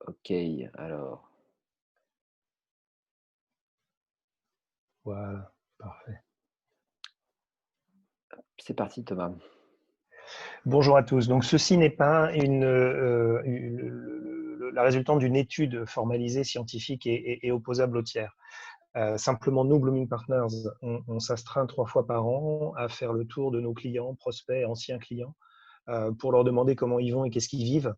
Ok, alors, Voilà, parfait. c'est parti Thomas. Bonjour à tous. Donc, ceci n'est pas la résultante d'une étude formalisée, scientifique et opposable au tiers. Simplement, nous, Blooming Partners, on s'astreint 3 fois par an à faire le tour de nos clients, prospects, anciens clients, pour leur demander comment ils vont et qu'est-ce qu'ils vivent,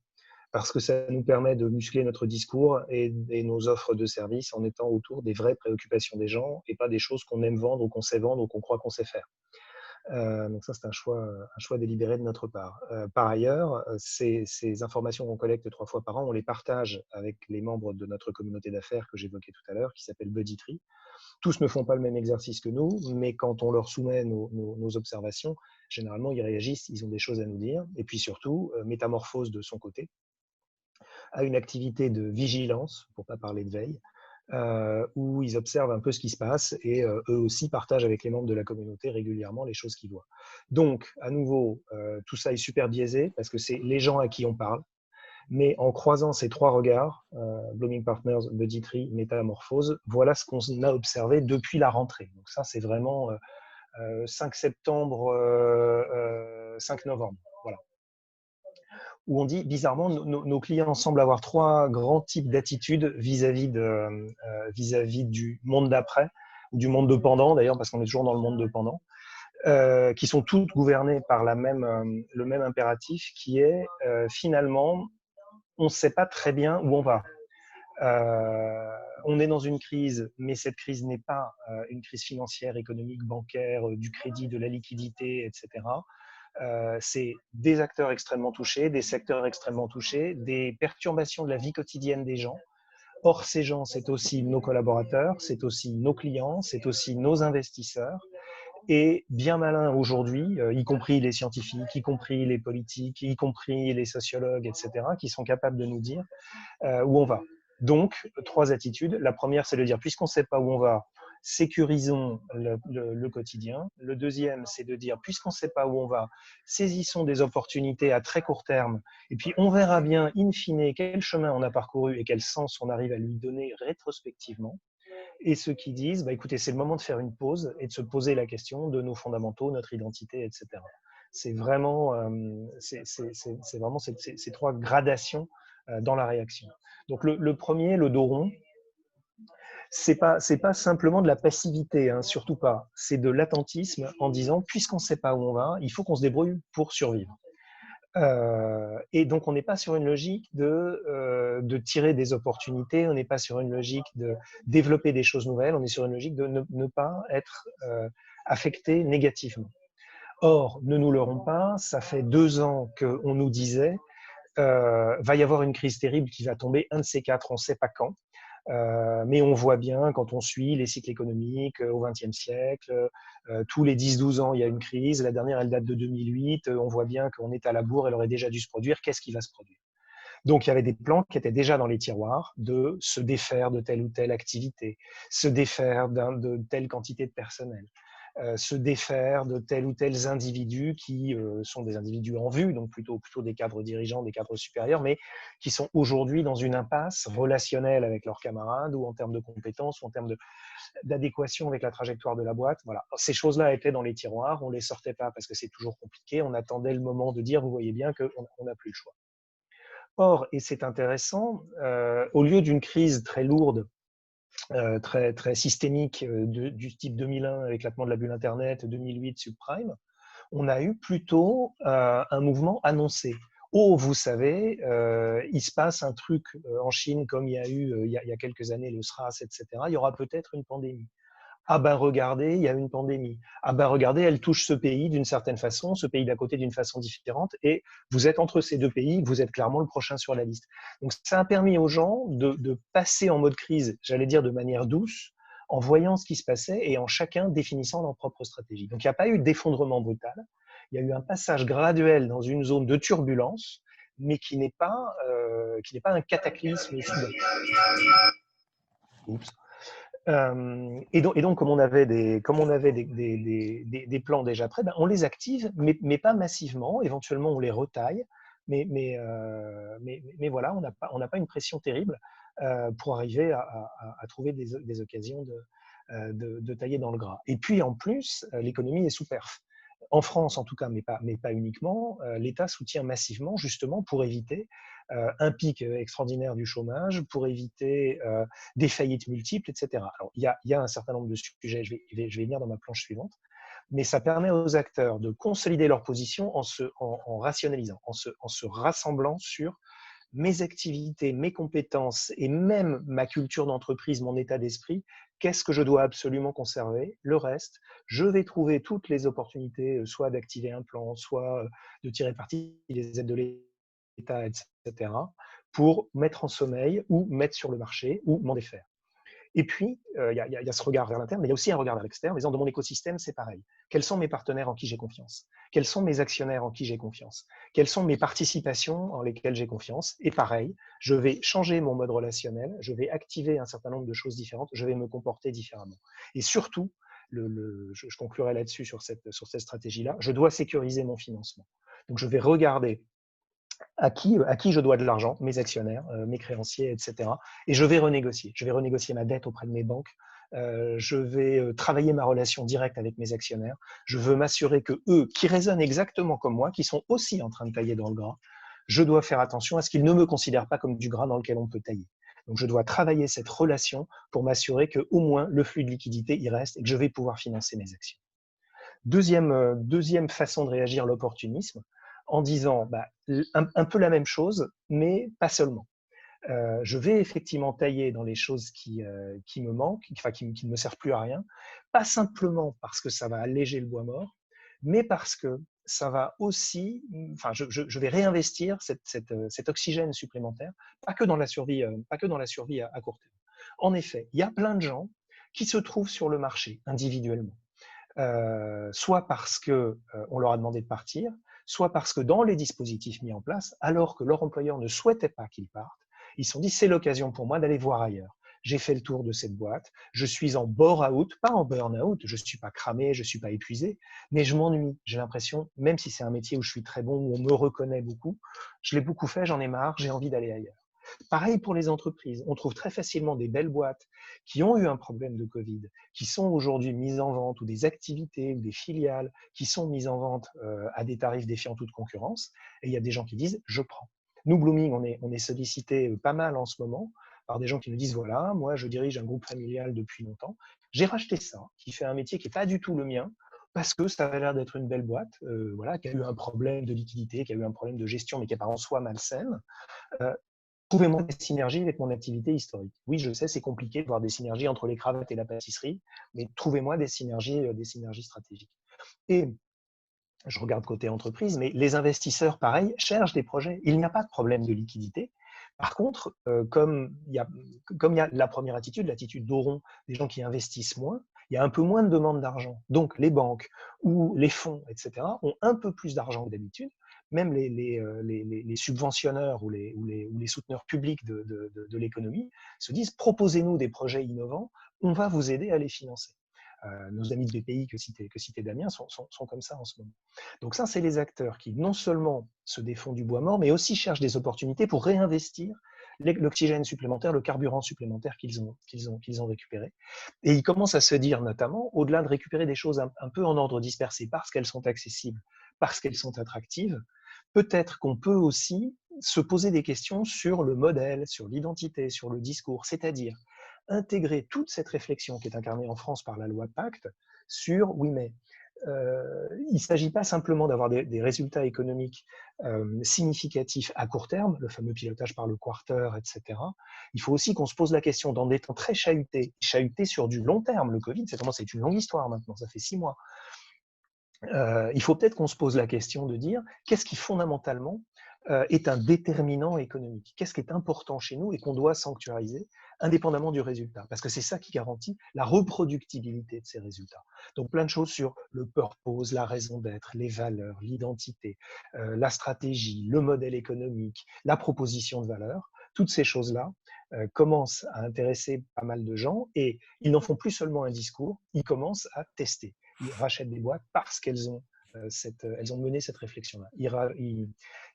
parce que ça nous permet de muscler notre discours et nos offres de services en étant autour des vraies préoccupations des gens et pas des choses qu'on aime vendre ou qu'on sait vendre ou qu'on croit qu'on sait faire. Donc ça, c'est un choix délibéré de notre part. Par ailleurs, ces informations qu'on collecte 3 fois par an, on les partage avec les membres de notre communauté d'affaires que j'évoquais tout à l'heure, qui s'appelle Buddy Tree. Tous ne font pas le même exercice que nous, mais quand on leur soumet nos observations, généralement, ils réagissent, ils ont des choses à nous dire. Et puis surtout, Métamorphose, de son côté, a une activité de vigilance, pour ne pas parler de veille, où ils observent un peu ce qui se passe et eux aussi partagent avec les membres de la communauté régulièrement les choses qu'ils voient. Donc, à nouveau, tout ça est super biaisé parce que c'est les gens à qui on parle, mais en croisant ces 3 regards, Blooming Partners, Buddy Tree, Métamorphose, voilà ce qu'on a observé depuis la rentrée. Donc ça, c'est vraiment 5 septembre, 5 novembre. Voilà. Où on dit, bizarrement, nos clients semblent avoir 3 grands types d'attitudes vis-à-vis du monde d'après, ou du monde de pendant, d'ailleurs, parce qu'on est toujours dans le monde de pendant, qui sont toutes gouvernées par le même impératif, qui est finalement, on ne sait pas très bien où on va. On est dans une crise, mais cette crise n'est pas une crise financière, économique, bancaire, du crédit, de la liquidité, etc. C'est des acteurs extrêmement touchés, des secteurs extrêmement touchés, des perturbations de la vie quotidienne des gens. Or, ces gens, c'est aussi nos collaborateurs, c'est aussi nos clients, c'est aussi nos investisseurs. Et bien malin aujourd'hui, y compris les scientifiques, y compris les politiques, y compris les sociologues, etc., qui sont capables de nous dire où on va. Donc, 3 attitudes. La première, c'est de dire, puisqu'on ne sait pas où on va, sécurisons le quotidien. Le deuxième, c'est de dire, puisqu'on ne sait pas où on va, saisissons des opportunités à très court terme. Et puis, on verra bien, in fine, quel chemin on a parcouru et quel sens on arrive à lui donner rétrospectivement. Et ceux qui disent, bah, écoutez, c'est le moment de faire une pause et de se poser la question de nos fondamentaux, notre identité, etc. C'est vraiment, c'est vraiment ces 3 gradations dans la réaction. Donc le premier, le dos rond, c'est pas simplement de la passivité, hein, surtout pas. C'est de l'attentisme en disant, puisqu'on ne sait pas où on va, il faut qu'on se débrouille pour survivre. Et donc, on n'est pas sur une logique de tirer des opportunités, on n'est pas sur une logique de développer des choses nouvelles, on est sur une logique de ne pas être affecté négativement. Or, ne nous leurrons pas, ça fait 2 ans qu'on nous disait va y avoir une crise terrible qui va tomber, un de ces 4, on ne sait pas quand. Mais on voit bien, quand on suit les cycles économiques au XXe siècle, tous les 10-12 ans, il y a une crise. La dernière, elle date de 2008. On voit bien qu'on est à la bourre, elle aurait déjà dû se produire. Qu'est-ce qui va se produire? Donc, il y avait des plans qui étaient déjà dans les tiroirs de se défaire de telle ou telle activité, se défaire de telle quantité de personnel, se défaire de tels ou tels individus qui sont des individus en vue, donc plutôt des cadres dirigeants, des cadres supérieurs, mais qui sont aujourd'hui dans une impasse relationnelle avec leurs camarades ou en termes de compétences ou en termes d'adéquation avec la trajectoire de la boîte. Voilà. Ces choses-là étaient dans les tiroirs, on ne les sortait pas parce que c'est toujours compliqué, on attendait le moment de dire, vous voyez bien qu'on n'a plus le choix. Or, et c'est intéressant, au lieu d'une crise très lourde, très systémique du type 2001, éclatement de la bulle Internet, 2008, subprime, on a eu plutôt un mouvement annoncé. Oh, vous savez, il se passe un truc en Chine comme il y a eu il y a quelques années le SRAS, etc. Il y aura peut-être une pandémie. Ah ben regardez, il y a une pandémie. Ah ben regardez, elle touche ce pays d'une certaine façon, ce pays d'à côté d'une façon différente, et vous êtes entre ces 2 pays, vous êtes clairement le prochain sur la liste. Donc ça a permis aux gens de passer en mode crise, j'allais dire de manière douce, en voyant ce qui se passait et en chacun définissant leur propre stratégie. Donc il n'y a pas eu d'effondrement brutal, il y a eu un passage graduel dans une zone de turbulence, mais qui n'est pas un cataclysme soudain. Oups. Et donc, comme on avait des plans déjà prêts, ben, on les active, mais pas massivement. Éventuellement, on les retaille, Mais voilà, on n'a pas une pression terrible pour arriver à trouver des occasions de tailler dans le gras. Et puis en plus, l'économie est sous perf. En France, en tout cas, mais pas uniquement, l'État soutient massivement justement pour éviter un pic extraordinaire du chômage, pour éviter des faillites multiples, etc. Alors, il y a un certain nombre de sujets, je vais venir dans ma planche suivante, mais ça permet aux acteurs de consolider leur position en rationalisant, en se rassemblant sur mes activités, mes compétences et même ma culture d'entreprise, mon état d'esprit, qu'est-ce que je dois absolument conserver? Le reste, je vais trouver toutes les opportunités, soit d'activer un plan, soit de tirer parti des aides de l'État, etc., pour mettre en sommeil ou mettre sur le marché ou m'en défaire. Et puis, il y a ce regard vers l'interne, mais il y a aussi un regard vers l'externe, en disant, dans mon écosystème, c'est pareil. Quels sont mes partenaires en qui j'ai confiance? Quels sont mes actionnaires en qui j'ai confiance? Quelles sont mes participations en lesquelles j'ai confiance? Et pareil, je vais changer mon mode relationnel, je vais activer un certain nombre de choses différentes, je vais me comporter différemment. Et surtout, je conclurai là-dessus sur cette stratégie-là, je dois sécuriser mon financement. Donc, je vais regarder à qui je dois de l'argent, mes actionnaires, mes créanciers, etc. Et je vais renégocier. Je vais renégocier ma dette auprès de mes banques. Je vais travailler ma relation directe avec mes actionnaires. Je veux m'assurer que eux, qui raisonnent exactement comme moi, qui sont aussi en train de tailler dans le gras, je dois faire attention à ce qu'ils ne me considèrent pas comme du gras dans lequel on peut tailler. Donc, je dois travailler cette relation pour m'assurer qu'au moins le flux de liquidité y reste et que je vais pouvoir financer mes actions. Deuxième façon de réagir, l'opportunisme, en disant un peu la même chose, mais pas seulement. Je vais effectivement tailler dans les choses qui me manquent, qui ne me servent plus à rien, pas simplement parce que ça va alléger le bois mort, mais parce que ça va aussi, je vais réinvestir cet oxygène supplémentaire, pas que dans la survie à court terme. En effet, il y a plein de gens qui se trouvent sur le marché individuellement. Soit parce qu'on leur a demandé de partir, soit parce que dans les dispositifs mis en place, alors que leur employeur ne souhaitait pas qu'ils partent, ils se sont dit c'est l'occasion pour moi d'aller voir ailleurs. J'ai fait le tour de cette boîte, je suis en bore-out, pas en burn-out, je ne suis pas cramé, je ne suis pas épuisé, mais je m'ennuie. J'ai l'impression, même si c'est un métier où je suis très bon, où on me reconnaît beaucoup, je l'ai beaucoup fait, j'en ai marre, j'ai envie d'aller ailleurs. Pareil pour les entreprises. On trouve très facilement des belles boîtes qui ont eu un problème de Covid, qui sont aujourd'hui mises en vente, ou des activités ou des filiales qui sont mises en vente à des tarifs défiant toute concurrence. Et il y a des gens qui disent « je prends ». Nous, Blooming, on est sollicité pas mal en ce moment par des gens qui nous disent « voilà, moi je dirige un groupe familial depuis longtemps, j'ai racheté ça, qui fait un métier qui n'est pas du tout le mien, parce que ça avait l'air d'être une belle boîte, voilà, qui a eu un problème de liquidité, qui a eu un problème de gestion, mais qui n'est pas en soi malsaine. Trouvez-moi des synergies avec mon activité historique. Oui, je sais, c'est compliqué de voir des synergies entre les cravates et la pâtisserie, mais trouvez-moi des synergies stratégiques. Et je regarde côté entreprise, mais les investisseurs, pareil, cherchent des projets. Il n'y a pas de problème de liquidité. Par contre, comme il y a la première attitude, l'attitude d'Auron, des gens qui investissent moins, il y a un peu moins de demande d'argent. Donc, les banques ou les fonds, etc., ont un peu plus d'argent que d'habitude. Même les subventionneurs ou les souteneurs publics de l'économie se disent « proposez-nous des projets innovants, on va vous aider à les financer ». Nos amis de BPI que citait Damien sont comme ça en ce moment. Donc ça, c'est les acteurs qui non seulement se défont du bois mort, mais aussi cherchent des opportunités pour réinvestir l'oxygène supplémentaire, le carburant supplémentaire qu'ils ont récupéré. Et ils commencent à se dire notamment, au-delà de récupérer des choses un peu en ordre dispersé, parce qu'elles sont accessibles, parce qu'elles sont attractives, peut-être qu'on peut aussi se poser des questions sur le modèle, sur l'identité, sur le discours, c'est-à-dire intégrer toute cette réflexion qui est incarnée en France par la loi Pacte sur, oui, mais il ne s'agit pas simplement d'avoir des résultats économiques significatifs à court terme, le fameux pilotage par le quarter, etc. Il faut aussi qu'on se pose la question dans des temps très chahutés sur du long terme. Le Covid, c'est une longue histoire maintenant, ça fait 6 mois. Il faut peut-être qu'on se pose la question de dire qu'est-ce qui fondamentalement est un déterminant économique, qu'est-ce qui est important chez nous et qu'on doit sanctuariser indépendamment du résultat, parce que c'est ça qui garantit la reproductibilité de ces résultats. Donc plein de choses sur le purpose, la raison d'être, les valeurs, l'identité, la stratégie, le modèle économique, la proposition de valeur, toutes ces choses-là commencent à intéresser pas mal de gens et ils n'en font plus seulement un discours, ils commencent à tester. Ils rachètent des boîtes parce qu'elles ont elles ont mené cette réflexion-là.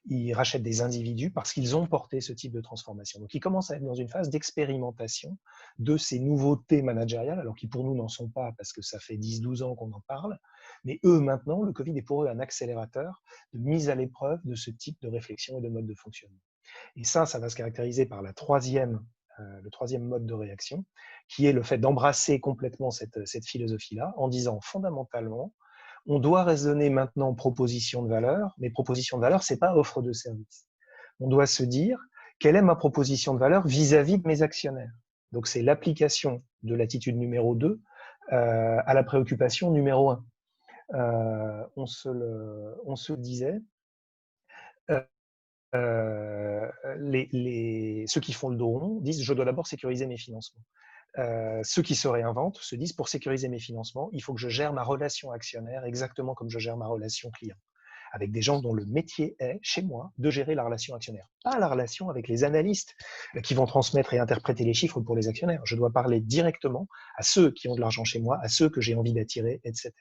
Ils rachètent des individus parce qu'ils ont porté ce type de transformation. Donc, ils commencent à être dans une phase d'expérimentation de ces nouveautés managériales, alors qui pour nous n'en sont pas parce que ça fait 10-12 ans qu'on en parle. Mais eux, maintenant, le Covid est pour eux un accélérateur de mise à l'épreuve de ce type de réflexion et de mode de fonctionnement. Et ça va se caractériser par le troisième mode de réaction, qui est le fait d'embrasser complètement cette philosophie-là en disant fondamentalement, on doit raisonner maintenant proposition de valeur, mais proposition de valeur, c'est pas offre de service. On doit se dire, quelle est ma proposition de valeur vis-à-vis de mes actionnaires? Donc, c'est l'application de l'attitude numéro 2 à la préoccupation numéro 1. On se le disait, ceux qui font le dos rond disent « je dois d'abord sécuriser mes financements ». Ceux qui se réinventent se disent « pour sécuriser mes financements, il faut que je gère ma relation actionnaire exactement comme je gère ma relation client ». Avec des gens dont le métier est, chez moi, de gérer la relation actionnaire. Pas la relation avec les analystes qui vont transmettre et interpréter les chiffres pour les actionnaires. Je dois parler directement à ceux qui ont de l'argent chez moi, à ceux que j'ai envie d'attirer, etc.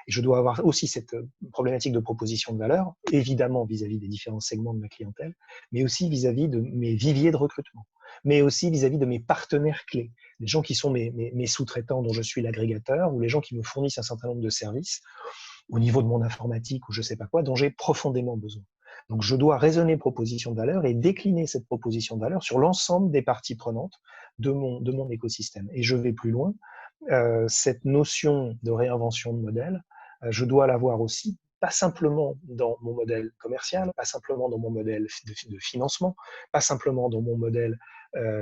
Et je dois avoir aussi cette problématique de proposition de valeur, évidemment vis-à-vis des différents segments de ma clientèle, mais aussi vis-à-vis de mes viviers de recrutement, mais aussi vis-à-vis de mes partenaires clés, les gens qui sont mes sous-traitants dont je suis l'agrégateur, ou les gens qui me fournissent un certain nombre de services au niveau de mon informatique ou je ne sais pas quoi, dont j'ai profondément besoin. Donc, je dois raisonner proposition de valeur et décliner cette proposition de valeur sur l'ensemble des parties prenantes de mon écosystème. Et je vais plus loin. Cette notion de réinvention de modèle, je dois l'avoir aussi, pas simplement dans mon modèle commercial, pas simplement dans mon modèle de financement, pas simplement dans mon modèle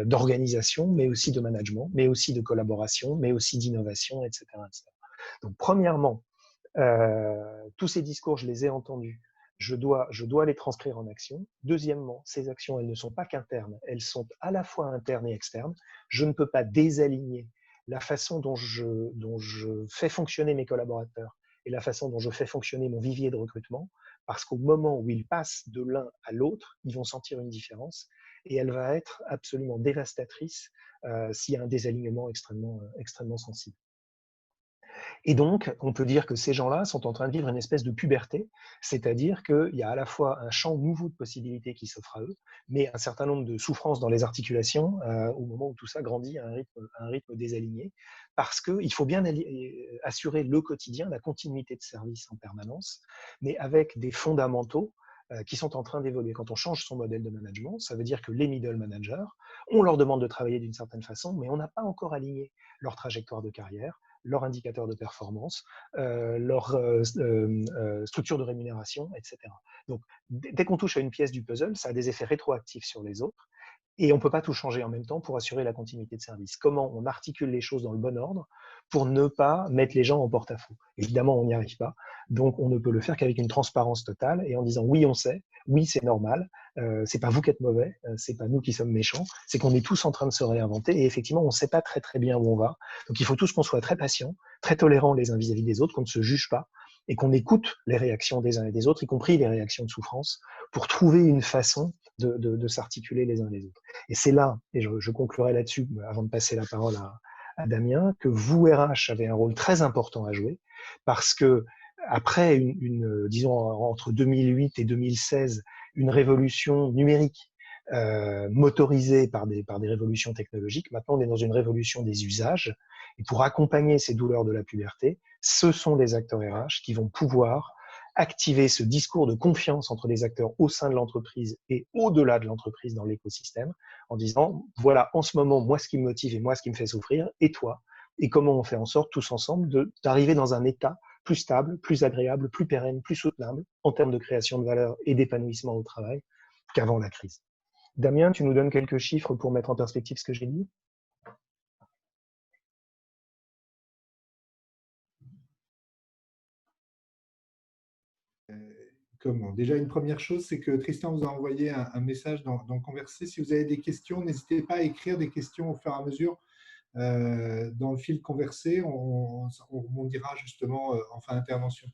d'organisation, mais aussi de management, mais aussi de collaboration, mais aussi d'innovation, etc., etc. Donc, premièrement, tous ces discours, je les ai entendus. Je dois les transcrire en action. Deuxièmement, ces actions, elles ne sont pas qu'internes, elles sont à la fois internes et externes. Je ne peux pas désaligner la façon dont je fais fonctionner mes collaborateurs et la façon dont je fais fonctionner mon vivier de recrutement, parce qu'au moment où ils passent de l'un à l'autre, ils vont sentir une différence et elle va être absolument dévastatrice s'il y a un désalignement extrêmement sensible. Et donc, on peut dire que ces gens-là sont en train de vivre une espèce de puberté, c'est-à-dire qu'il y a à la fois un champ nouveau de possibilités qui s'offre à eux, mais un certain nombre de souffrances dans les articulations au moment où tout ça grandit à un rythme désaligné, parce qu'il faut bien assurer le quotidien, la continuité de service en permanence, mais avec des fondamentaux qui sont en train d'évoluer. Quand on change son modèle de management, ça veut dire que les middle managers, on leur demande de travailler d'une certaine façon, mais on n'a pas encore aligné leur trajectoire de carrière, leurs indicateurs de performance, leur structure de rémunération, etc. Donc, dès qu'on touche à une pièce du puzzle, ça a des effets rétroactifs sur les autres. Et on ne peut pas tout changer en même temps pour assurer la continuité de service. Comment on articule les choses dans le bon ordre pour ne pas mettre les gens en porte-à-faux? Évidemment, on n'y arrive pas. Donc, on ne peut le faire qu'avec une transparence totale et en disant oui, on sait, oui, c'est normal, c'est pas vous qui êtes mauvais, c'est pas nous qui sommes méchants, c'est qu'on est tous en train de se réinventer et effectivement, on ne sait pas très très bien où on va. Donc, il faut tous qu'on soit très patients, très tolérants les uns vis-à-vis des autres, qu'on ne se juge pas et qu'on écoute les réactions des uns et des autres, y compris les réactions de souffrance, pour trouver une façon de s'articuler les uns les autres. Et c'est là, et je conclurai là-dessus avant de passer la parole à Damien, que vous, RH, avez un rôle très important à jouer, parce que après disons, entre 2008 et 2016, une révolution numérique motorisée par des révolutions technologiques, maintenant on est dans une révolution des usages, et pour accompagner ces douleurs de la puberté, ce sont des acteurs RH qui vont pouvoir activer ce discours de confiance entre les acteurs au sein de l'entreprise et au-delà de l'entreprise dans l'écosystème, en disant, voilà, en ce moment, moi, ce qui me motive et moi, ce qui me fait souffrir, et toi, et comment on fait en sorte, tous ensemble, d'arriver dans un état plus stable, plus agréable, plus pérenne, plus soutenable, en termes de création de valeur et d'épanouissement au travail, qu'avant la crise. Damien, tu nous donnes quelques chiffres pour mettre en perspective ce que j'ai dit? Comment? Déjà, une première chose, c'est que Tristan vous a envoyé un message dans Converser. Si vous avez des questions, n'hésitez pas à écrire des questions au fur et à mesure dans le fil Converser. On rebondira justement en fin d'intervention.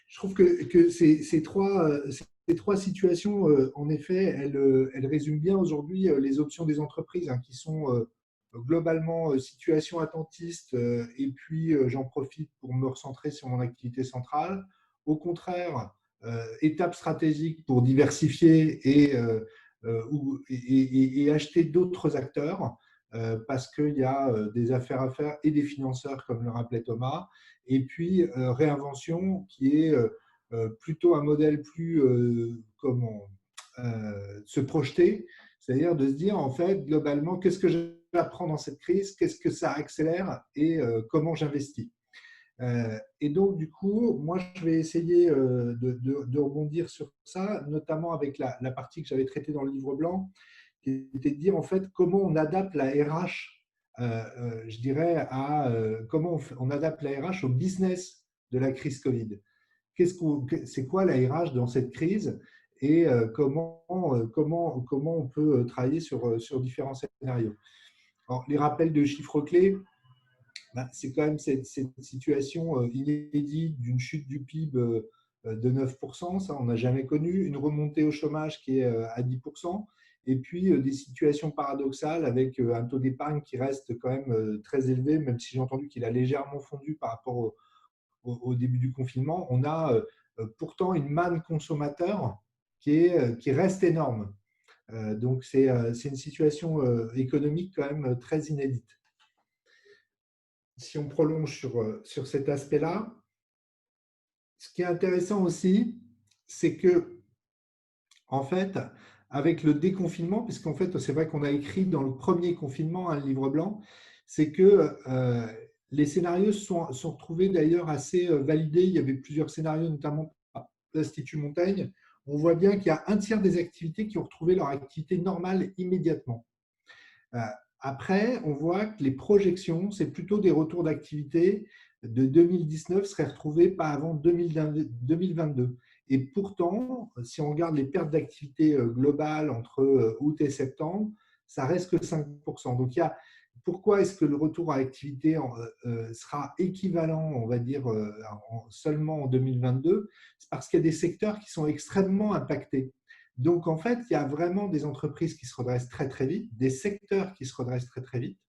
Je trouve que ces trois situations, en effet, elles résument bien aujourd'hui les options des entreprises qui sont globalement situation attentiste et puis j'en profite pour me recentrer sur mon activité centrale, au contraire, étape stratégique pour diversifier et acheter d'autres acteurs parce qu'il y a des affaires à faire et des financeurs, comme le rappelait Thomas. Et puis, réinvention, qui est plutôt un modèle plus comment se projeter, c'est-à-dire de se dire, en fait, globalement, qu'est-ce que j'apprends dans cette crise, qu'est-ce que ça accélère et comment j'investis. Et donc, du coup, moi, je vais essayer de rebondir sur ça, notamment avec la partie que j'avais traitée dans le livre blanc, qui était de dire, en fait, comment on adapte la RH, je dirais, comment on adapte la RH au business de la crise Covid. C'est quoi la RH dans cette crise et comment on peut travailler sur différents scénarios. Alors, les rappels de chiffres clés, c'est quand même cette situation inédite d'une chute du PIB de 9%, ça on n'a jamais connu, une remontée au chômage qui est à 10%, et puis des situations paradoxales avec un taux d'épargne qui reste quand même très élevé, même si j'ai entendu qu'il a légèrement fondu par rapport au début du confinement. On a pourtant une manne consommateur qui reste énorme. Donc c'est une situation économique quand même très inédite. Si on prolonge sur cet aspect-là, ce qui est intéressant aussi, c'est que, en fait, avec le déconfinement, puisqu'en fait, c'est vrai qu'on a écrit dans le premier confinement un livre blanc, c'est que les scénarios sont retrouvés d'ailleurs assez validés. Il y avait plusieurs scénarios, notamment par l'Institut Montaigne. On voit bien qu'il y a un tiers des activités qui ont retrouvé leur activité normale immédiatement. Après, on voit que les projections, c'est plutôt des retours d'activité de 2019 seraient retrouvés pas avant 2022. Et pourtant, si on regarde les pertes d'activité globales entre août et septembre, ça reste que 5%. Donc, pourquoi est-ce que le retour à l'activité sera équivalent, on va dire, seulement en 2022 ? C'est parce qu'il y a des secteurs qui sont extrêmement impactés. Donc, en fait, il y a vraiment des entreprises qui se redressent très, très vite, des secteurs qui se redressent très, très vite.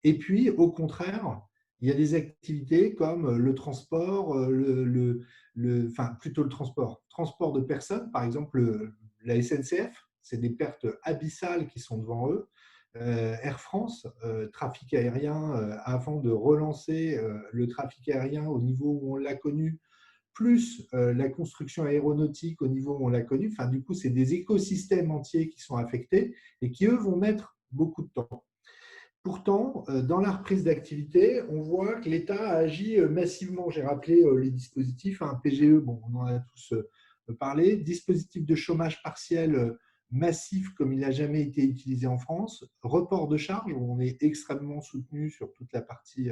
Et puis, au contraire, il y a des activités comme le transport, plutôt le transport de personnes, par exemple la SNCF, c'est des pertes abyssales qui sont devant eux. Air France, trafic aérien, avant de relancer le trafic aérien au niveau où on l'a connu, plus la construction aéronautique au niveau où on l'a connu. Enfin, du coup, c'est des écosystèmes entiers qui sont affectés et qui, eux, vont mettre beaucoup de temps. Pourtant, dans la reprise d'activité, on voit que l'État a agi massivement. J'ai rappelé les dispositifs, un PGE, bon, on en a tous parlé, dispositif de chômage partiel massif comme il n'a jamais été utilisé en France, report de charges, où on est extrêmement soutenu sur toute la partie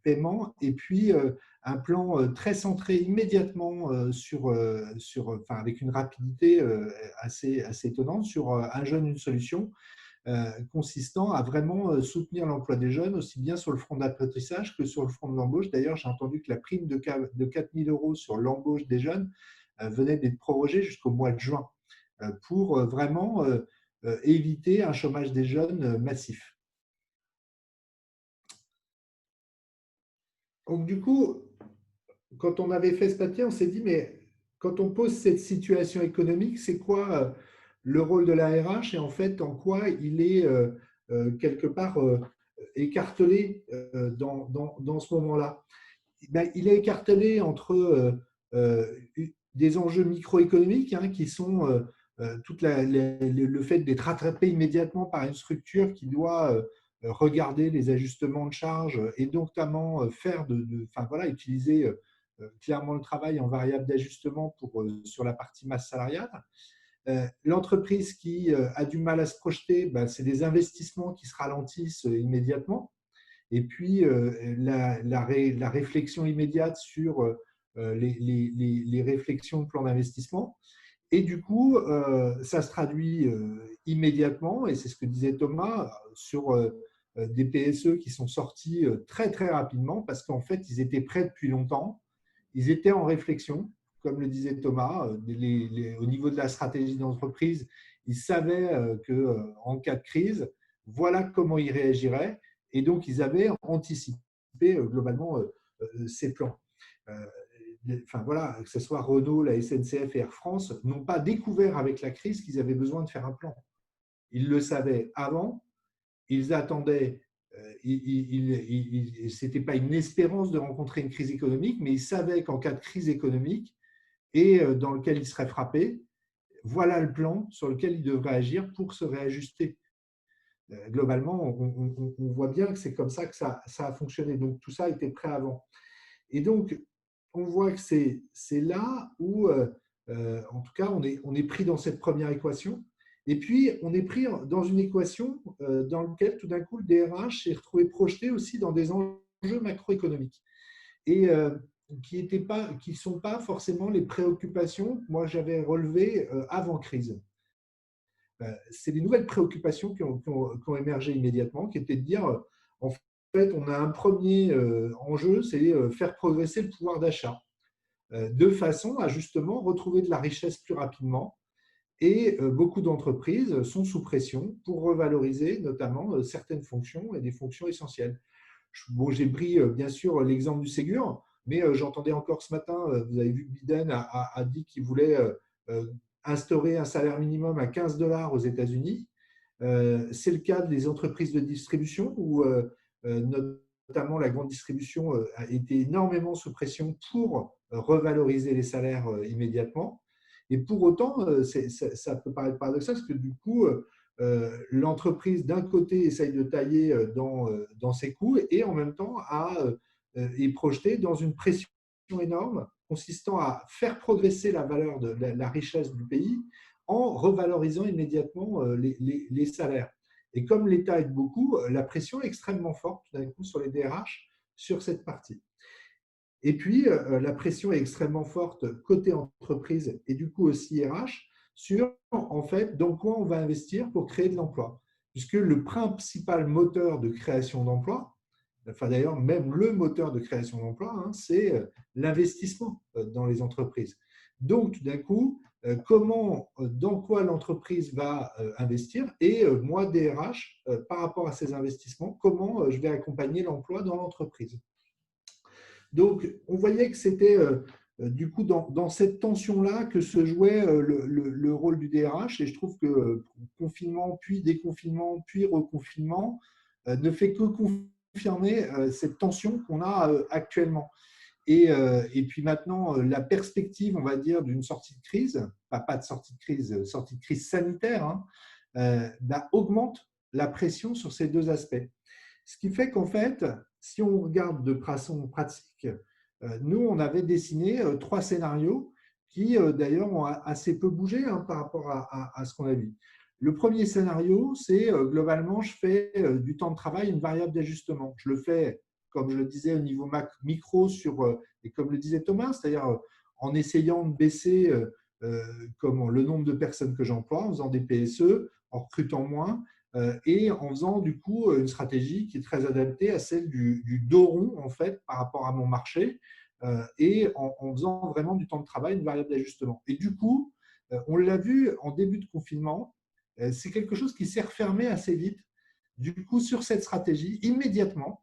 paiement, et puis un plan très centré immédiatement avec une rapidité assez étonnante sur un jeune, une solution, consistant à vraiment soutenir l'emploi des jeunes, aussi bien sur le front d'apprentissage que sur le front de l'embauche. D'ailleurs, j'ai entendu que la prime de 4 000 € sur l'embauche des jeunes venait d'être prorogée jusqu'au mois de juin pour vraiment éviter un chômage des jeunes massif. Donc, du coup, quand on avait fait ce papier, on s'est dit, mais quand on pose cette situation économique, c'est quoi le rôle de la RH et en fait, en quoi il est quelque part écartelé dans ce moment-là. Il est écartelé entre des enjeux microéconomiques qui sont le fait d'être rattrapé immédiatement par une structure qui doit regarder les ajustements de charges et notamment utiliser clairement le travail en variable d'ajustement sur la partie masse salariale. L'entreprise qui a du mal à se projeter, c'est des investissements qui se ralentissent immédiatement. Et puis, la réflexion immédiate sur les réflexions de plan d'investissement. Et du coup, ça se traduit immédiatement, et c'est ce que disait Thomas, sur des PSE qui sont sortis très, très rapidement parce qu'en fait, ils étaient prêts depuis longtemps. Ils étaient en réflexion, comme le disait Thomas, au niveau de la stratégie d'entreprise, ils savaient qu'en cas de crise, voilà comment ils réagiraient. Et donc, ils avaient anticipé globalement ces plans. enfin voilà, que ce soit Renault, la SNCF et Air France, n'ont pas découvert avec la crise qu'ils avaient besoin de faire un plan. Ils le savaient avant, ils attendaient, ce n'était pas une espérance de rencontrer une crise économique, mais ils savaient qu'en cas de crise économique et dans lequel ils seraient frappés, voilà le plan sur lequel ils devraient agir pour se réajuster. Globalement, on voit bien que c'est comme ça que ça a fonctionné. Donc, tout ça était prêt avant. Et donc, on voit que c'est là où, en tout cas, on est pris dans cette première équation. Et puis, on est pris dans une équation dans laquelle, tout d'un coup, le DRH s'est retrouvé projeté aussi dans des enjeux macroéconomiques. Et qui ne sont pas forcément les préoccupations que moi j'avais relevées avant crise. C'est des nouvelles préoccupations qui ont émergé immédiatement, qui étaient de dire, en fait, on a un premier enjeu, c'est faire progresser le pouvoir d'achat, de façon à justement retrouver de la richesse plus rapidement. Et beaucoup d'entreprises sont sous pression pour revaloriser notamment certaines fonctions et des fonctions essentielles. Bon, j'ai pris bien sûr l'exemple du Ségur, mais j'entendais encore ce matin, vous avez vu que Biden a dit qu'il voulait instaurer un salaire minimum à 15 $ aux États-Unis. C'est le cas des entreprises de distribution où notamment la grande distribution a été énormément sous pression pour revaloriser les salaires immédiatement. Et pour autant, ça peut paraître paradoxal parce que du coup, l'entreprise d'un côté essaye de tailler dans ses coûts et en même temps est projetée dans une pression énorme consistant à faire progresser la valeur de la richesse du pays en revalorisant immédiatement les salaires. Et comme l'État aide beaucoup, la pression est extrêmement forte tout d'un coup sur les DRH sur cette partie. Et puis, la pression est extrêmement forte côté entreprise et du coup aussi RH sur, en fait, dans quoi on va investir pour créer de l'emploi. Puisque le principal moteur de création d'emplois, enfin d'ailleurs même le moteur de création d'emplois, c'est l'investissement dans les entreprises. Donc, tout d'un coup, dans quoi l'entreprise va investir et moi, DRH, par rapport à ces investissements, comment je vais accompagner l'emploi dans l'entreprise. Donc, on voyait que c'était du coup dans cette tension-là que se jouait le rôle du DRH et je trouve que confinement, puis déconfinement, puis reconfinement ne fait que confirmer cette tension qu'on a actuellement. Et puis maintenant, la perspective, on va dire, d'une sortie de crise, pas de sortie de crise sanitaire, augmente la pression sur ces deux aspects. Ce qui fait qu'en fait, si on regarde de façon pratique, nous, on avait dessiné 3 scénarios qui, d'ailleurs, ont assez peu bougé par rapport à ce qu'on a vu. Le premier scénario, c'est globalement, je fais du temps de travail une variable d'ajustement. Je le fais, comme je le disais, au niveau micro, et comme le disait Thomas, c'est-à-dire en essayant de baisser le nombre de personnes que j'emploie, en faisant des PSE, en recrutant moins, et en faisant du coup une stratégie qui est très adaptée à celle du dos rond en fait par rapport à mon marché et en faisant vraiment du temps de travail une variable d'ajustement. Et du coup, on l'a vu en début de confinement, c'est quelque chose qui s'est refermé assez vite. Du coup, sur cette stratégie, immédiatement,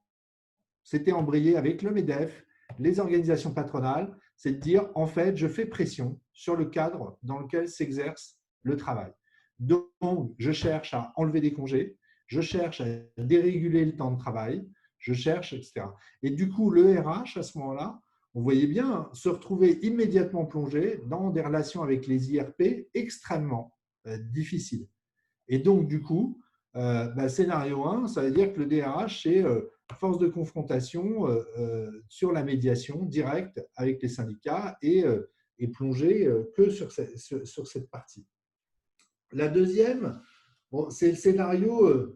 c'était embrayé avec le MEDEF, les organisations patronales, c'est de dire en fait, je fais pression sur le cadre dans lequel s'exerce le travail. Donc, je cherche à enlever des congés, je cherche à déréguler le temps de travail, je cherche, etc. Et du coup, le RH, à ce moment-là, on voyait bien se retrouver immédiatement plongé dans des relations avec les IRP extrêmement difficiles. Et donc, du coup, scénario 1, ça veut dire que le DRH, c'est force de confrontation sur la médiation directe avec les syndicats et plongé que sur cette partie. La deuxième, c'est le scénario,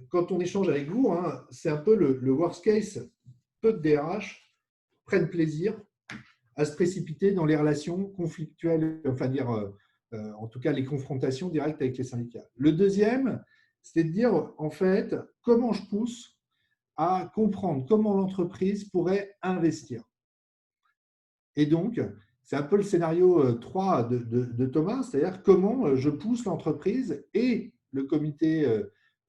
quand on échange avec vous, c'est un peu le worst case. Peu de DRH prennent plaisir à se précipiter dans les relations conflictuelles, enfin dire, en tout cas les confrontations directes avec les syndicats. Le deuxième, c'est de dire, en fait, comment je pousse à comprendre comment l'entreprise pourrait investir. Et donc, c'est un peu le scénario 3 de Thomas, c'est-à-dire comment je pousse l'entreprise et le comité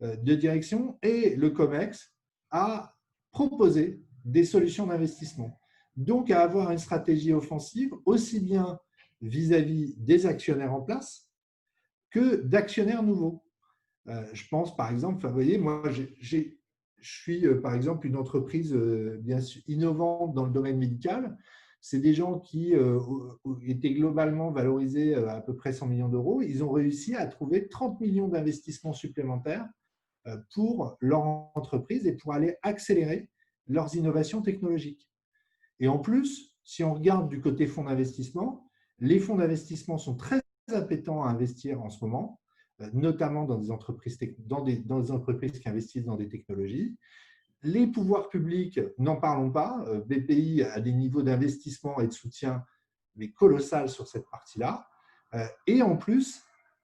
de direction et le COMEX à proposer des solutions d'investissement. donc à avoir une stratégie offensive aussi bien vis-à-vis des actionnaires en place que d'actionnaires nouveaux. Je pense par exemple, enfin, vous voyez, moi je suis par exemple une entreprise bien sûr innovante dans le domaine médical. C'est des gens qui étaient globalement valorisés à peu près 100 millions d'euros. Ils ont réussi à trouver 30 millions d'investissements supplémentaires pour leur entreprise et pour aller accélérer leurs innovations technologiques. Et en plus, si on regarde du côté fonds d'investissement, les fonds d'investissement sont très appétents à investir en ce moment, notamment dans des entreprises, dans des entreprises qui investissent dans des technologies. Les pouvoirs publics, n'en parlons pas. BPI a des niveaux d'investissement et de soutien mais colossal sur cette partie-là. Et en plus,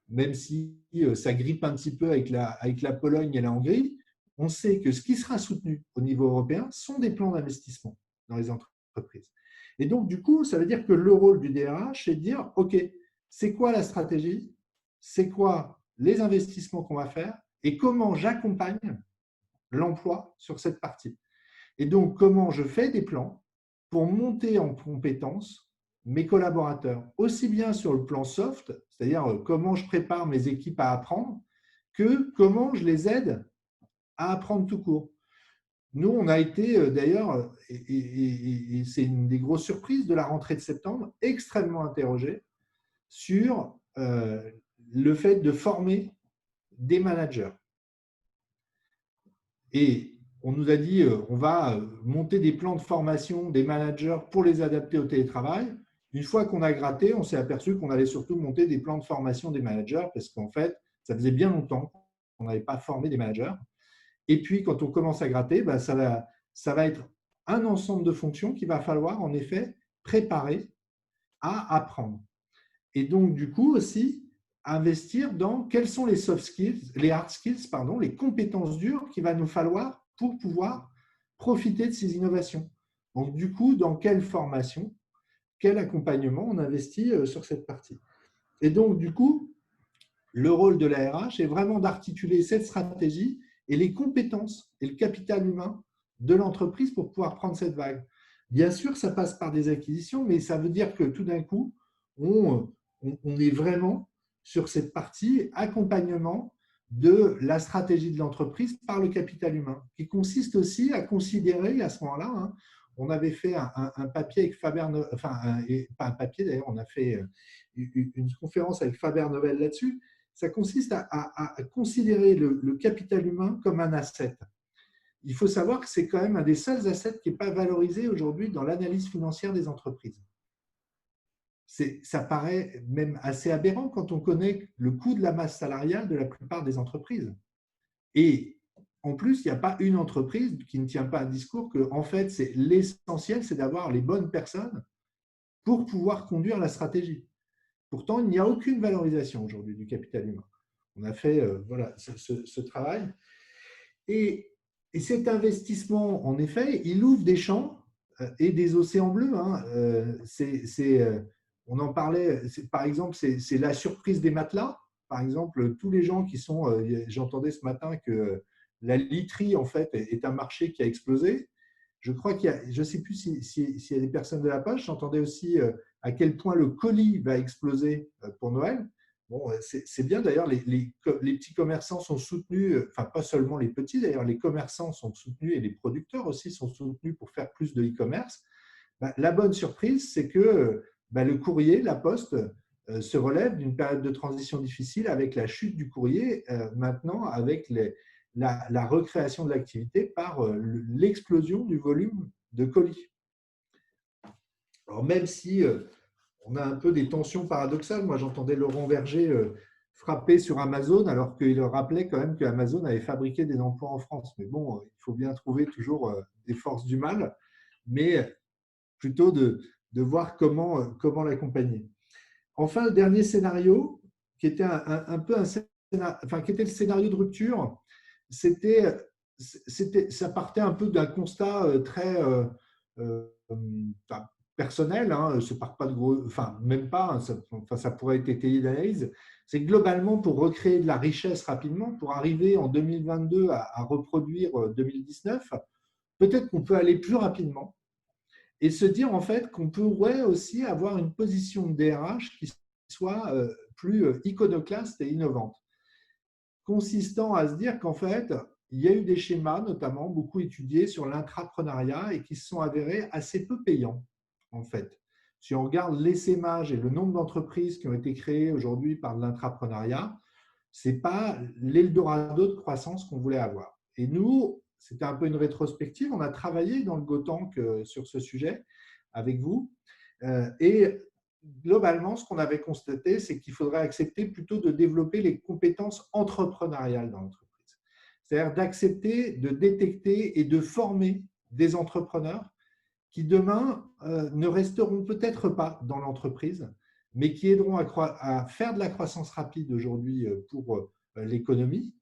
même si ça grippe un petit peu avec la Pologne et la Hongrie, on sait que ce qui sera soutenu au niveau européen sont des plans d'investissement dans les entreprises. Et donc, du coup, ça veut dire que le rôle du DRH, c'est de dire, OK, c'est quoi la stratégie? C'est quoi les investissements qu'on va faire? Et comment j'accompagne l'emploi sur cette partie? Et donc, comment je fais des plans pour monter en compétences mes collaborateurs, aussi bien sur le plan soft, c'est-à-dire comment je prépare mes équipes à apprendre, que comment je les aide à apprendre tout court. Nous, on a été d'ailleurs, et c'est une des grosses surprises de la rentrée de septembre, extrêmement interrogés sur le fait de former des managers. Et on nous a dit, on va monter des plans de formation des managers pour les adapter au télétravail. Une fois qu'on a gratté, on s'est aperçu qu'on allait surtout monter des plans de formation des managers parce qu'en fait, ça faisait bien longtemps qu'on n'avait pas formé des managers. Et puis, quand on commence à gratter, ça va être un ensemble de fonctions qu'il va falloir en effet préparer à apprendre. Et donc, du coup, aussi, investir dans quels sont les soft skills, les hard skills, pardon, les compétences dures qu'il va nous falloir pour pouvoir profiter de ces innovations. Donc, du coup, dans quelle formation, quel accompagnement on investit sur cette partie. Et donc, du coup, le rôle de la RH est vraiment d'articuler cette stratégie et les compétences et le capital humain de l'entreprise pour pouvoir prendre cette vague. Bien sûr, ça passe par des acquisitions, mais ça veut dire que tout d'un coup, on est vraiment sur cette partie accompagnement de la stratégie de l'entreprise par le capital humain, qui consiste aussi à considérer à ce moment-là, on avait fait un papier avec Faber, enfin, pas un papier d'ailleurs, on a fait une conférence avec Faber Novel là-dessus. Ça consiste à considérer le capital humain comme un asset. Il faut savoir que c'est quand même un des seuls assets qui n'est pas valorisé aujourd'hui dans l'analyse financière des entreprises. Ça paraît même assez aberrant quand on connaît le coût de la masse salariale de la plupart des entreprises. Et en plus, il n'y a pas une entreprise qui ne tient pas un discours que, en fait, l'essentiel, c'est d'avoir les bonnes personnes pour pouvoir conduire la stratégie. Pourtant, il n'y a aucune valorisation aujourd'hui du capital humain. On a fait voilà, ce travail. Et cet investissement, en effet, il ouvre des champs et des océans bleus. On en parlait, par exemple, c'est la surprise des matelas. Par exemple, tous les gens qui sont… j'entendais ce matin que la literie, en fait, est un marché qui a explosé. Je crois qu'il y a, je ne sais plus s'il y a des personnes de la poche, j'entendais aussi à quel point le colis va exploser pour Noël. Bon, c'est bien d'ailleurs, les petits commerçants sont soutenus, enfin pas seulement les petits d'ailleurs, les commerçants sont soutenus et les producteurs aussi sont soutenus pour faire plus de e-commerce. La bonne surprise, c'est que le courrier, la poste, se relève d'une période de transition difficile avec la chute du courrier, maintenant avec la recréation de l'activité par l'explosion du volume de colis. Alors même si on a un peu des tensions paradoxales, moi j'entendais Laurent Verger frapper sur Amazon alors qu'il rappelait quand même qu'Amazon avait fabriqué des emplois en France. Mais bon, il faut bien trouver toujours des forces du mal, mais plutôt de voir comment l'accompagner. Enfin, le dernier scénario, qui était qui était le scénario de rupture, ça partait un peu d'un constat très personnel, ça part pas de gros, enfin même pas, ça pourrait être étayé d'analyse. C'est globalement pour recréer de la richesse rapidement, pour arriver en 2022 à reproduire 2019, peut-être qu'on peut aller plus rapidement et se dire en fait qu'on pourrait aussi avoir une position de DRH qui soit plus iconoclaste et innovante, consistant à se dire qu'en fait, il y a eu des schémas, notamment beaucoup étudiés sur l'intrapreneuriat et qui se sont avérés assez peu payants, en fait. Si on regarde l'essaimage et le nombre d'entreprises qui ont été créées aujourd'hui par l'intrapreneuriat, ce n'est pas l'Eldorado de croissance qu'on voulait avoir. Et nous, c'était un peu une rétrospective, on a travaillé dans le Gotank sur ce sujet avec vous. Et globalement, ce qu'on avait constaté, c'est qu'il faudrait accepter plutôt de développer les compétences entrepreneuriales dans l'entreprise. C'est-à-dire d'accepter de détecter et de former des entrepreneurs qui demain ne resteront peut-être pas dans l'entreprise, mais qui aideront à faire de la croissance rapide aujourd'hui pour l'économie,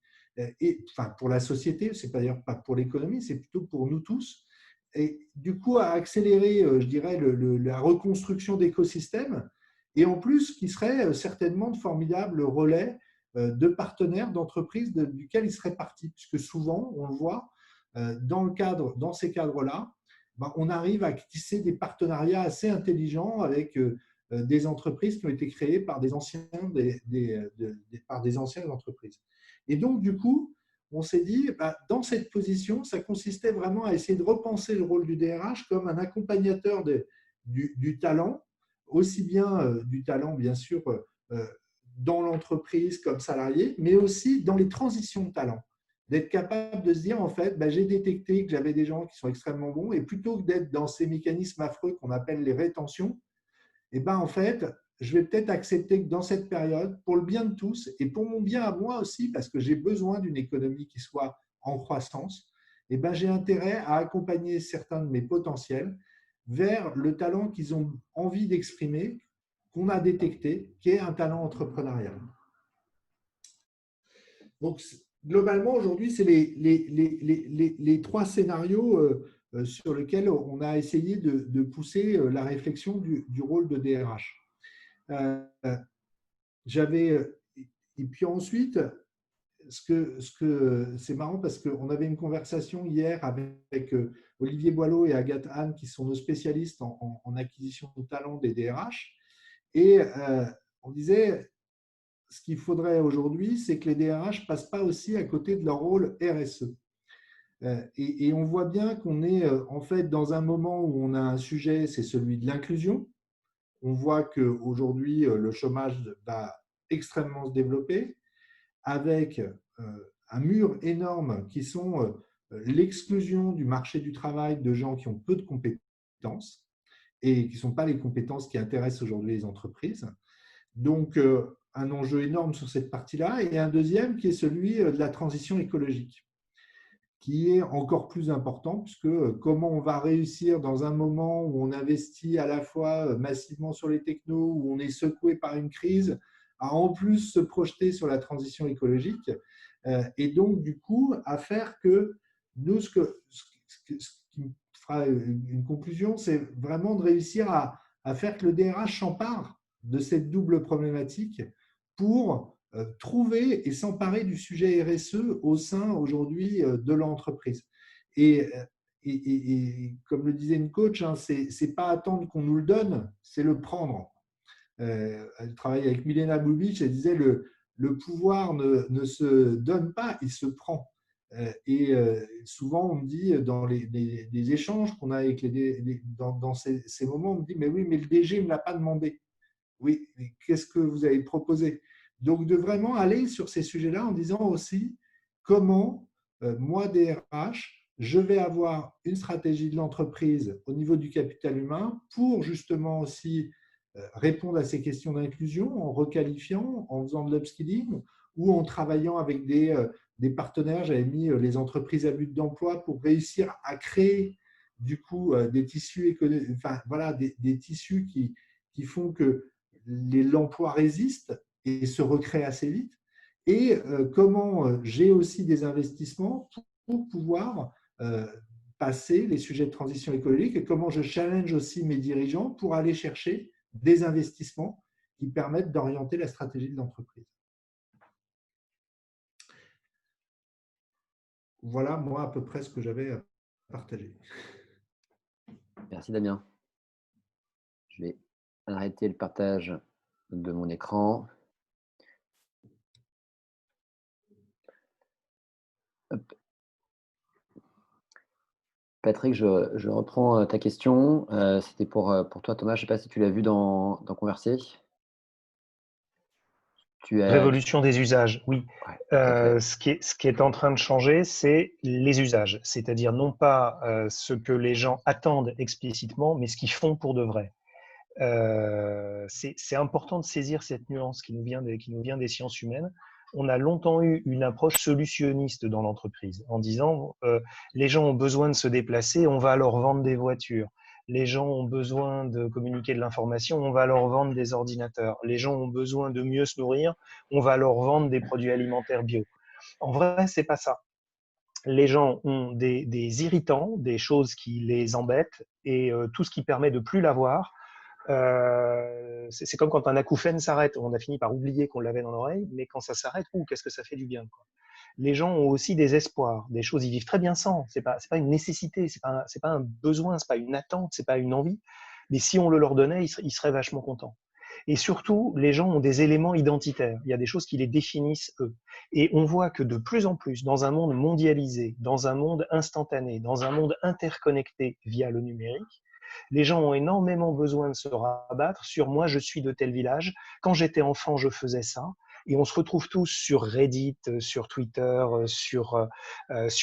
et enfin pour la société, c'est pas d'ailleurs pas pour l'économie, c'est plutôt pour nous tous, et du coup à accélérer, je dirais, la reconstruction d'écosystèmes, et en plus qui serait certainement de formidables relais de partenaires d'entreprises duquel ils seraient partis, puisque souvent, on le voit, dans ces cadres-là, on arrive à tisser des partenariats assez intelligents avec des entreprises qui ont été créées par des anciennes entreprises. Et donc, du coup, on s'est dit, dans cette position, ça consistait vraiment à essayer de repenser le rôle du DRH comme un accompagnateur du talent, aussi bien du talent, bien sûr, dans l'entreprise comme salarié, mais aussi dans les transitions de talent. D'être capable de se dire, en fait, j'ai détecté que j'avais des gens qui sont extrêmement bons, et plutôt que d'être dans ces mécanismes affreux qu'on appelle les rétentions, en fait, je vais peut-être accepter que dans cette période, pour le bien de tous et pour mon bien à moi aussi, parce que j'ai besoin d'une économie qui soit en croissance, j'ai intérêt à accompagner certains de mes potentiels vers le talent qu'ils ont envie d'exprimer, qu'on a détecté, qui est un talent entrepreneurial. Donc, globalement, aujourd'hui, c'est les trois scénarios sur lesquels on a essayé de pousser la réflexion du rôle de DRH. Et puis ensuite, c'est marrant parce qu'on avait une conversation hier avec Olivier Boileau et Agathe Anne, qui sont nos spécialistes en acquisition de talents des DRH. Et on disait, ce qu'il faudrait aujourd'hui, c'est que les DRH ne passent pas aussi à côté de leur rôle RSE. Et on voit bien qu'on est en fait dans un moment où on a un sujet, c'est celui de l'inclusion. On voit qu'aujourd'hui, le chômage va extrêmement se développer, avec un mur énorme qui sont l'exclusion du marché du travail de gens qui ont peu de compétences et qui ne sont pas les compétences qui intéressent aujourd'hui les entreprises. Donc, un enjeu énorme sur cette partie-là, et un deuxième qui est celui de la transition écologique, qui est encore plus important, puisque comment on va réussir dans un moment où on investit à la fois massivement sur les technos, où on est secoué par une crise, à en plus se projeter sur la transition écologique, et donc du coup à faire que nous, ce qui fera une conclusion, c'est vraiment de réussir à faire que le DRH s'empare de cette double problématique pour trouver et s'emparer du sujet RSE au sein aujourd'hui de l'entreprise. Et comme le disait une coach, hein, c'est pas attendre qu'on nous le donne, c'est le prendre. Elle travaille avec Milena Bubic, elle disait le pouvoir ne se donne pas, il se prend. Et souvent, on me dit dans les échanges qu'on a avec dans ces moments, on me dit mais oui, mais le DG ne me l'a pas demandé. Oui, mais qu'est-ce que vous avez proposé? Donc, de vraiment aller sur ces sujets-là en disant aussi comment, moi, DRH, je vais avoir une stratégie de l'entreprise au niveau du capital humain pour justement aussi répondre à ces questions d'inclusion en requalifiant, en faisant de l'upskilling ou en travaillant avec des partenaires. J'avais mis les entreprises à but d'emploi pour réussir à créer du coup des tissus économiques, enfin voilà, des tissus qui font que l'emploi résiste et se recrée assez vite. Et comment j'ai aussi des investissements pour pouvoir passer les sujets de transition écologique, et comment je challenge aussi mes dirigeants pour aller chercher des investissements qui permettent d'orienter la stratégie de l'entreprise. Voilà, moi, à peu près ce que j'avais à partager. Merci Damien. Je vais arrêter le partage de mon écran. Hop. Patrick, je reprends ta question. C'était pour toi, Thomas. Je ne sais pas si tu l'as vu dans Converser. Révolution des usages, oui. Ouais, tout à fait. Ce qui est en train de changer, c'est les usages, c'est-à-dire non pas ce que les gens attendent explicitement, mais ce qu'ils font pour de vrai. C'est important de saisir cette nuance qui nous vient des sciences humaines. On a longtemps eu une approche solutionniste dans l'entreprise en disant les gens ont besoin de se déplacer, on va leur vendre des voitures. Les gens ont besoin de communiquer de l'information, on va leur vendre des ordinateurs. Les gens ont besoin de mieux se nourrir, on va leur vendre des produits alimentaires bio. En vrai, c'est pas ça. Les gens ont des irritants, des choses qui les embêtent, et tout ce qui permet de plus l'avoir, c'est comme quand un acouphène s'arrête. On a fini par oublier qu'on l'avait dans l'oreille, mais quand ça s'arrête, qu'est-ce que ça fait du bien, quoi. Les gens ont aussi des espoirs, des choses, ils vivent très bien sans. C'est pas une nécessité, c'est pas un besoin, c'est pas une attente, c'est pas une envie. Mais si on le leur donnait, ils seraient vachement contents. Et surtout, les gens ont des éléments identitaires. Il y a des choses qui les définissent eux. Et on voit que de plus en plus, dans un monde mondialisé, dans un monde instantané, dans un monde interconnecté via le numérique, les gens ont énormément besoin de se rabattre sur moi, je suis de tel village. Quand j'étais enfant, je faisais ça. Et on se retrouve tous sur Reddit, sur Twitter, sur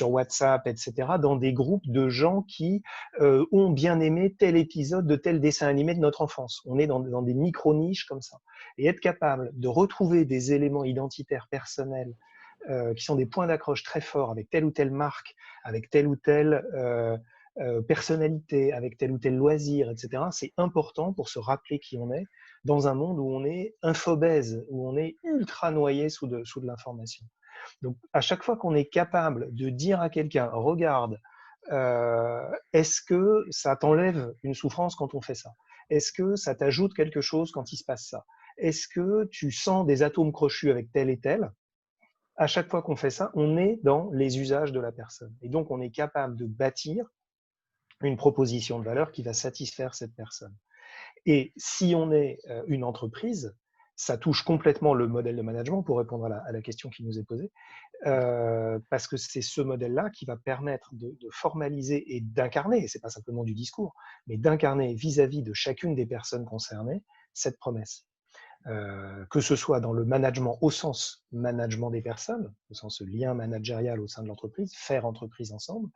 WhatsApp, etc., dans des groupes de gens qui ont bien aimé tel épisode de tel dessin animé de notre enfance. On est dans des micro-niches comme ça. Et être capable de retrouver des éléments identitaires personnels qui sont des points d'accroche très forts avec telle ou telle marque, avec telle ou telle personnalité, avec tel ou tel loisir, etc. C'est important pour se rappeler qui on est dans un monde où on est infobèse, où on est ultra noyé sous de l'information. Donc, à chaque fois qu'on est capable de dire à quelqu'un, regarde, est-ce que ça t'enlève une souffrance quand on fait ça? Est-ce que ça t'ajoute quelque chose quand il se passe ça? Est-ce que tu sens des atomes crochus avec tel et tel? À chaque fois qu'on fait ça, on est dans les usages de la personne. Et donc, on est capable de bâtir une proposition de valeur qui va satisfaire cette personne. Et si on est une entreprise, ça touche complètement le modèle de management pour répondre à la question qui nous est posée, parce que c'est ce modèle-là qui va permettre de formaliser et d'incarner, et ce n'est pas simplement du discours, mais d'incarner vis-à-vis de chacune des personnes concernées cette promesse. Que ce soit dans le management au sens management des personnes, au sens lien managérial au sein de l'entreprise, faire entreprise ensemble,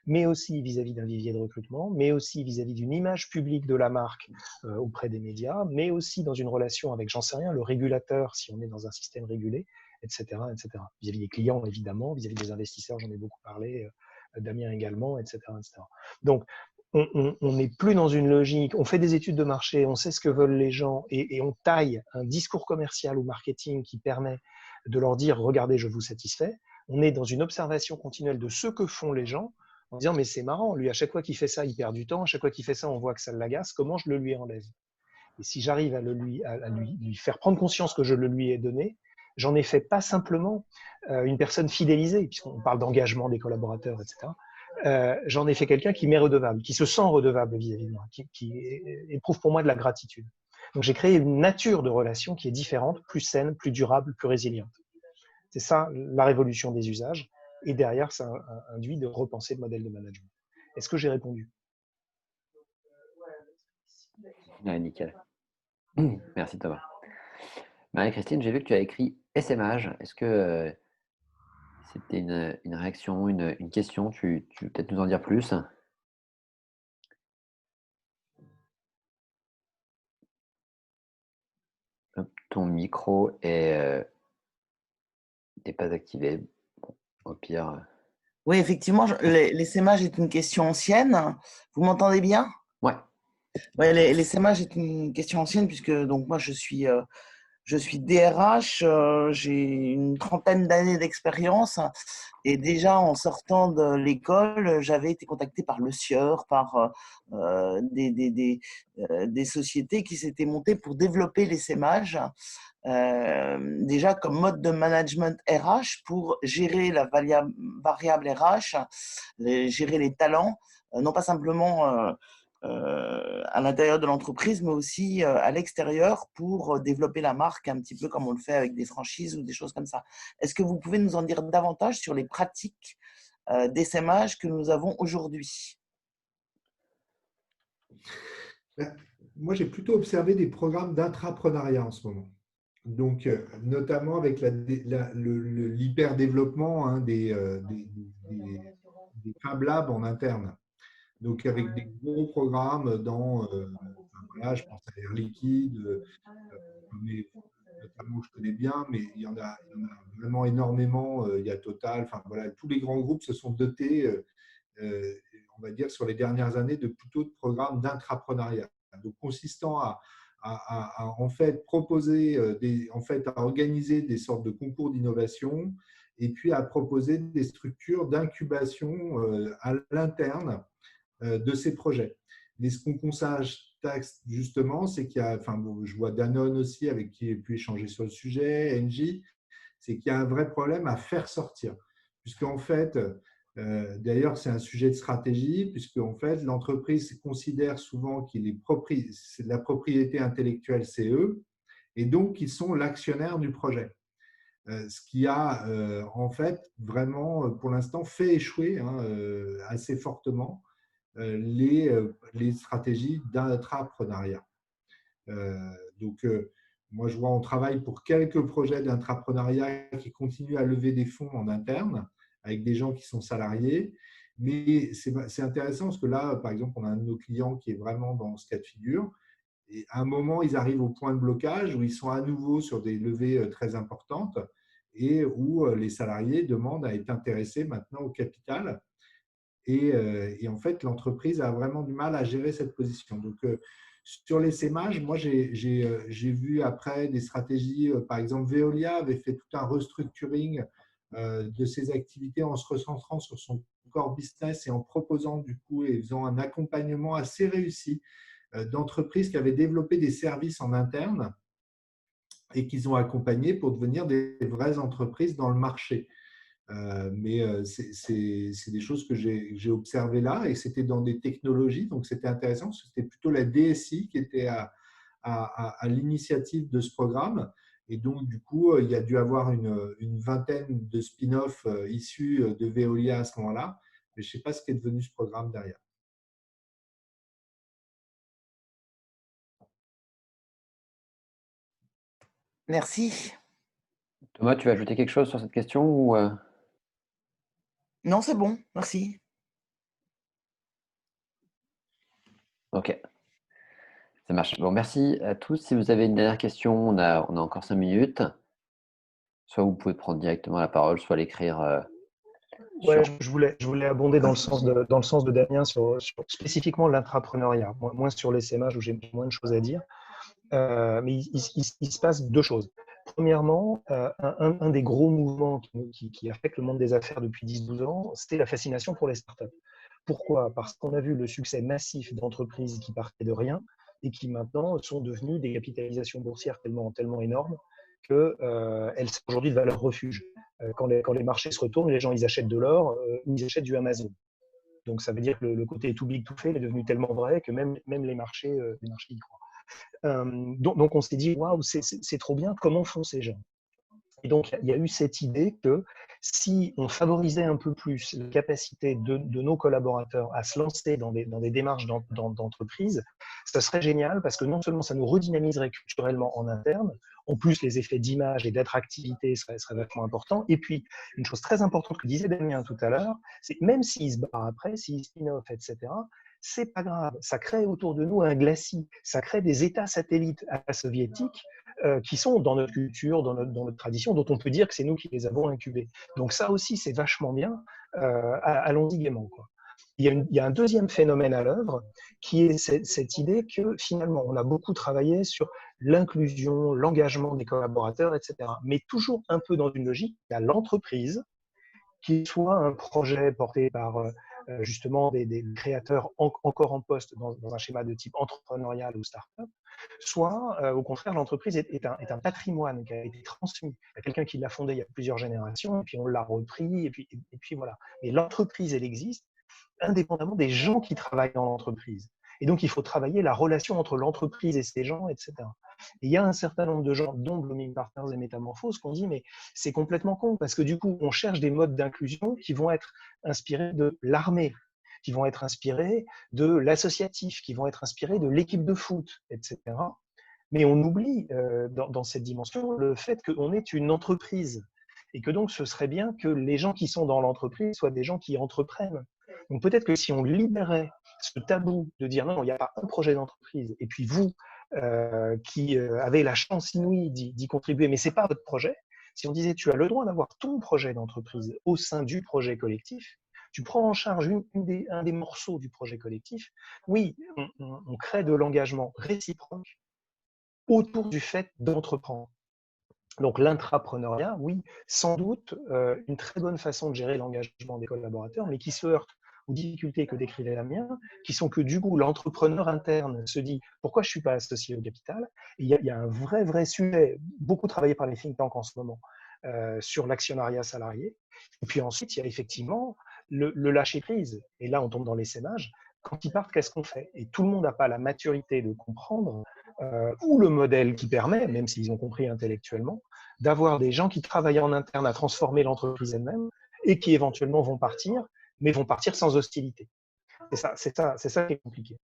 mais aussi vis-à-vis d'un vivier de recrutement, mais aussi vis-à-vis d'une image publique de la marque auprès des médias, mais aussi dans une relation avec, j'en sais rien, le régulateur, si on est dans un système régulé, etc., etc. Vis-à-vis des clients, évidemment, vis-à-vis des investisseurs, j'en ai beaucoup parlé, Damien également, etc., etc. Donc, on n'est plus dans une logique, on fait des études de marché, on sait ce que veulent les gens et on taille un discours commercial ou marketing qui permet de leur dire « regardez, je vous satisfais ». On est dans une observation continuelle de ce que font les gens en disant « mais c'est marrant, lui, à chaque fois qu'il fait ça, il perd du temps, à chaque fois qu'il fait ça, on voit que ça l'agace, comment je le lui enlève ?» Et si j'arrive à lui faire prendre conscience que je le lui ai donné, j'en ai fait pas simplement une personne fidélisée, puisqu'on parle d'engagement des collaborateurs, etc., j'en ai fait quelqu'un qui m'est redevable, qui se sent redevable vis-à-vis de moi, qui éprouve pour moi de la gratitude. Donc j'ai créé une nature de relation qui est différente, plus saine, plus durable, plus résiliente. C'est ça la révolution des usages. Et derrière, ça induit de repenser le modèle de management. Est-ce que j'ai répondu? Ouais, nickel. Merci Thomas. Marie-Christine, j'ai vu que tu as écrit SMH. Est-ce que c'était une réaction, une question? Tu veux peut-être nous en dire plus? Hop, ton micro n'est pas activé. Bon, au pire. Oui, effectivement, l'essaimage est une question ancienne. Vous m'entendez bien? Ouais. Ouais, l'essaimage est une question ancienne puisque donc moi je suis DRH, j'ai une trentaine d'années d'expérience et déjà en sortant de l'école, j'avais été contacté par le Sieur, par des sociétés qui s'étaient montées pour développer l'essaimage. Déjà comme mode de management RH pour gérer la variable RH, gérer les talents, non pas simplement à l'intérieur de l'entreprise, mais aussi à l'extérieur pour développer la marque un petit peu comme on le fait avec des franchises ou des choses comme ça. Est-ce que vous pouvez nous en dire davantage sur les pratiques d'essaimage que nous avons aujourd'hui? Moi, j'ai plutôt observé des programmes d'intrapreneuriat en ce moment. Donc, notamment avec l'hyper-développement, hein, des Fab Labs en interne. Donc, avec des gros programmes voilà, je pense à Air Liquide, notamment je connais bien, mais il y en a vraiment énormément. Il y a Total, enfin voilà, tous les grands groupes se sont dotés, euh, on va dire, sur les dernières années, de plutôt de programmes d'intrapreneuriat. Donc, consistant en fait proposer en fait, à organiser des sortes de concours d'innovation et puis à proposer des structures d'incubation à l'interne de ces projets. Mais ce qu'on constate justement, c'est qu'il y a, enfin, bon, je vois Danone aussi avec qui j'ai pu échanger sur le sujet, Engie, c'est qu'il y a un vrai problème à faire sortir. Puisqu'en fait, d'ailleurs, c'est un sujet de stratégie, puisque en fait, l'entreprise considère souvent qu'il est la propriété intellectuelle, c'est eux, et donc ils sont l'actionnaire du projet. Ce qui a en fait vraiment, pour l'instant, fait échouer hein, assez fortement les stratégies d'intrapreneuriat. Donc, moi, je vois, on travaille pour quelques projets d'intrapreneuriat qui continuent à lever des fonds en interne avec des gens qui sont salariés. Mais c'est intéressant parce que là, par exemple, on a un de nos clients qui est vraiment dans ce cas de figure. Et à un moment, ils arrivent au point de blocage où ils sont à nouveau sur des levées très importantes et où les salariés demandent à être intéressés maintenant au capital. Et en fait, l'entreprise a vraiment du mal à gérer cette position. Donc, sur les l'essaimage, moi, j'ai vu après des stratégies, par exemple, Veolia avait fait tout un restructuring de ses activités en se recentrant sur son core business et en proposant du coup et faisant un accompagnement assez réussi d'entreprises qui avaient développé des services en interne et qu'ils ont accompagné pour devenir des vraies entreprises dans le marché. Mais c'est des choses que j'ai observées là et c'était dans des technologies, donc c'était intéressant parce que c'était plutôt la DSI qui était à l'initiative de ce programme. Et donc, du coup, il y a dû avoir une vingtaine de spin-offs issus de Veolia à ce moment-là, mais je ne sais pas ce qui est devenu ce programme derrière. Merci. Thomas, tu veux ajouter quelque chose sur cette question ou Non, c'est bon, merci. Ok, ça marche. Bon, merci à tous. Si vous avez une dernière question, on a encore 5 minutes. Soit vous pouvez prendre directement la parole, soit l'écrire. Ouais, je voulais abonder dans le sens de Damien sur spécifiquement l'intrapreneuriat, moins sur l'essaimage où j'ai moins de choses à dire. Mais il se passe deux choses. Premièrement, un des gros mouvements qui affecte le monde des affaires depuis 10-12 ans, c'était la fascination pour les startups. Pourquoi? Parce qu'on a vu le succès massif d'entreprises qui partaient de rien et qui maintenant sont devenues des capitalisations boursières tellement énormes qu'elles sont aujourd'hui de valeur refuge. Quand les marchés se retournent, les gens ils achètent de l'or ou ils achètent du Amazon. Donc ça veut dire que le côté too big to fail est devenu tellement vrai que même les marchés y croient. Donc on s'est dit, waouh, c'est trop bien, comment font ces gens? Et donc il y a eu cette idée que si on favorisait un peu plus la capacité de nos collaborateurs à se lancer dans des démarches d'entreprise, ça serait génial parce que non seulement ça nous redynamiserait culturellement en interne, en plus les effets d'image et d'attractivité seraient vachement importants. Et puis, une chose très importante que disait Damien tout à l'heure, c'est même s'ils se barrent après, s'ils spin-off, etc., c'est pas grave. Ça crée autour de nous un glacis. Ça crée des États satellites à la soviétique qui sont dans notre culture, dans notre tradition, dont on peut dire que c'est nous qui les avons incubés. Donc ça aussi, c'est vachement bien. Allons-y gaiement, quoi. Il y a un deuxième phénomène à l'œuvre qui est cette idée que finalement, on a beaucoup travaillé sur l'inclusion, l'engagement des collaborateurs, etc. Mais toujours un peu dans une logique, il y a l'entreprise qui soit un projet porté par justement des créateurs encore en poste dans un schéma de type entrepreneurial ou start-up, soit au contraire l'entreprise est un patrimoine qui a été transmis. Il y a quelqu'un qui l'a fondé il y a plusieurs générations, et puis on l'a repris, et puis voilà. Mais l'entreprise, elle existe indépendamment des gens qui travaillent dans l'entreprise. Et donc, il faut travailler la relation entre l'entreprise et ses gens, etc. Et il y a un certain nombre de gens, dont Blooming Partners et Métamorphose, qui ont dit, mais c'est complètement con, parce que du coup, on cherche des modes d'inclusion qui vont être inspirés de l'armée, qui vont être inspirés de l'associatif, qui vont être inspirés de l'équipe de foot, etc. Mais on oublie dans cette dimension le fait qu'on est une entreprise et que donc ce serait bien que les gens qui sont dans l'entreprise soient des gens qui entreprennent. Donc peut-être que si on libérait ce tabou de dire non, il n'y a pas un projet d'entreprise et puis vous qui avez la chance inouïe d'y contribuer, mais ce n'est pas votre projet, si on disait tu as le droit d'avoir ton projet d'entreprise au sein du projet collectif, tu prends en charge un des morceaux du projet collectif, oui, on crée de l'engagement réciproque autour du fait d'entreprendre. Donc l'intrapreneuriat, oui, sans doute une très bonne façon de gérer l'engagement des collaborateurs, mais qui se heurte aux difficultés que décrivait Damien, qui sont que du coup l'entrepreneur interne se dit pourquoi je ne suis pas associé au capital. Et il y a un vrai sujet, beaucoup travaillé par les think tanks en ce moment, sur l'actionnariat salarié. Et puis ensuite, il y a effectivement le lâcher-prise. Et là, on tombe dans l'essaimage. Quand ils partent, qu'est-ce qu'on fait? Et tout le monde n'a pas la maturité de comprendre ou le modèle qui permet, même s'ils ont compris intellectuellement, d'avoir des gens qui travaillent en interne à transformer l'entreprise elle-même et qui éventuellement vont partir, mais vont partir sans hostilité. C'est ça qui est compliqué.